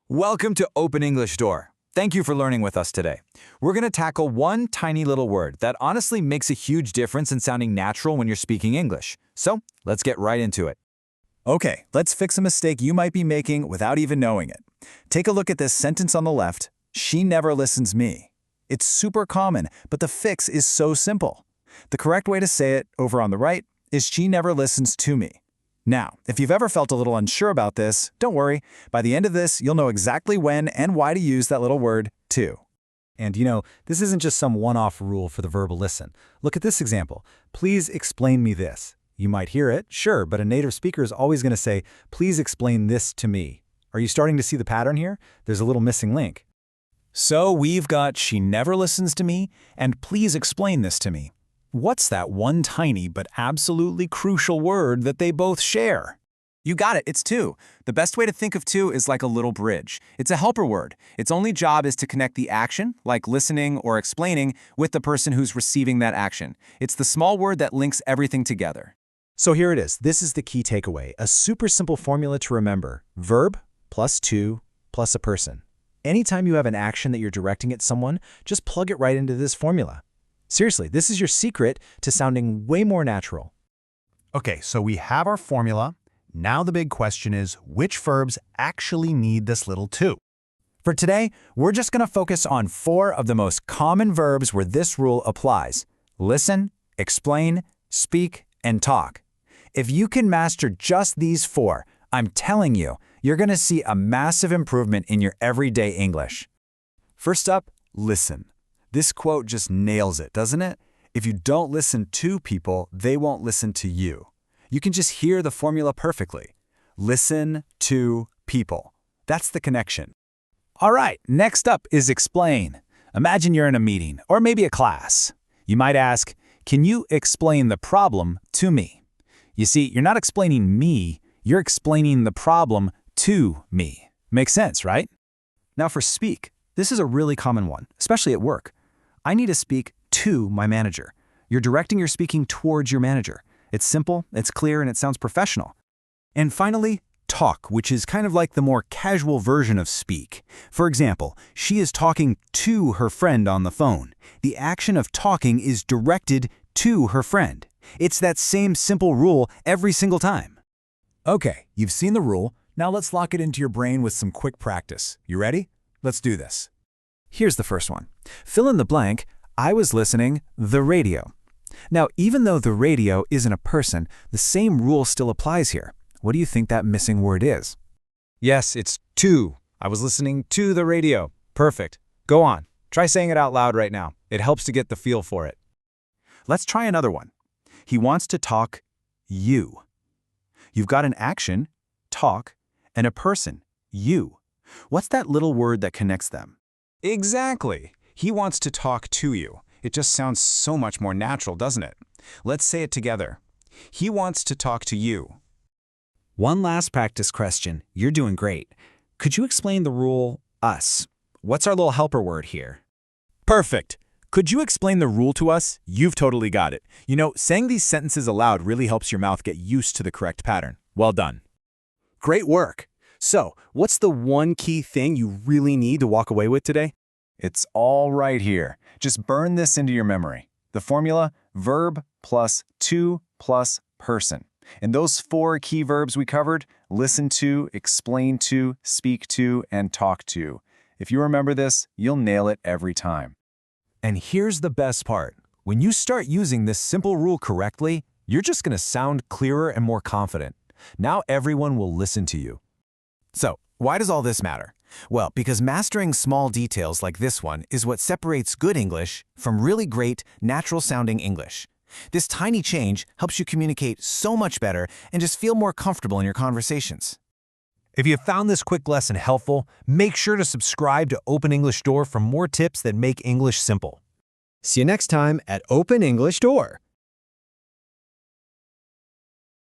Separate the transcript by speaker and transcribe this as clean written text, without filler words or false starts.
Speaker 1: Welcome to Open English Door. Thank you for learning with us today. We're going to tackle one tiny little word that honestly makes a huge difference in sounding natural when you're speaking English. So, let's get right into it.
Speaker 2: Okay, let's fix a mistake you might be making without even knowing it. Take a look at this sentence on the left. She never listens me. It's super common, but the fix is so simple. The correct way to say it, over on the right, is she never listens to me. Now, if you've ever felt a little unsure about this, don't worry. By the end of this, you'll know exactly when and why to use that little word, to.
Speaker 3: And this isn't just some one-off rule for the verbal listen. Look at this example. Please explain me this. You might hear it, sure, but a native speaker is always going to say, please explain this to me. Are you starting to see the pattern here? There's a little missing link.
Speaker 2: So we've got she never listens to me, and please explain this to me. What's that one tiny but absolutely crucial word that they both share? You got it, it's to. The best way to think of to is like a little bridge. It's a helper word. Its only job is to connect the action, like listening or explaining, with the person who's receiving that action. It's the small word that links everything together.
Speaker 3: So here it is. This is the key takeaway. A super simple formula to remember. Verb plus to plus a person. Anytime you have an action that you're directing at someone, just plug it right into this formula. Seriously, this is your secret to sounding way more natural.
Speaker 4: Okay, so we have our formula. Now the big question is, which verbs actually need this little to?
Speaker 2: For today, we're just going to focus on 4 of the most common verbs where this rule applies. Listen, explain, speak, and talk. If you can master just these 4, I'm telling you, you're going to see a massive improvement in your everyday English. First up, listen. This quote just nails it, doesn't it? If you don't listen to people, they won't listen to you. You can just hear the formula perfectly. Listen to people. That's the connection. All right, next up is explain. Imagine you're in a meeting, or maybe a class. You might ask, can you explain the problem to me? You see, you're not explaining me, you're explaining the problem to me. Makes sense, right? Now for speak, this is a really common one, especially at work. I need to speak to my manager. You're directing your speaking towards your manager. It's simple, it's clear, and it sounds professional. And finally, talk, which is kind of like the more casual version of speak. For example, she is talking to her friend on the phone. The action of talking is directed to her friend. It's that same simple rule every single time. Okay, you've seen the rule. Now let's lock it into your brain with some quick practice. You ready? Let's do this. Here's the first one. Fill in the blank, I was listening the radio. Now, even though the radio isn't a person, the same rule still applies here. What do you think that missing word is? Yes, it's to. I was listening to the radio. Perfect. Go on. Try saying it out loud right now. It helps to get the feel for it. Let's try another one. He wants to talk you. You've got an action, talk, and a person, you. What's that little word that connects them? Exactly. He wants to talk to you. It just sounds so much more natural, doesn't it? Let's say it together. He wants to talk to you. One last practice question. You're doing great. Could you explain the rule, us? What's our little helper word here? Perfect. Could you explain the rule to us? You've totally got it. You know, saying these sentences aloud really helps your mouth get used to the correct pattern. Well done. Great work. So, what's the one key thing you really need to walk away with today? It's all right here. Just burn this into your memory. The formula, verb plus to plus person. And those 4 key verbs we covered, listen to, explain to, speak to, and talk to. If you remember this, you'll nail it every time. And here's the best part. When you start using this simple rule correctly, you're just going to sound clearer and more confident. Now everyone will listen to you. So, why does all this matter? Well, because mastering small details like this one is what separates good English from really great, natural-sounding English. This tiny change helps you communicate so much better and just feel more comfortable in your conversations.
Speaker 4: If you found this quick lesson helpful, make sure to subscribe to Open English Door for more tips that make English simple.
Speaker 5: See you next time at Open English Door.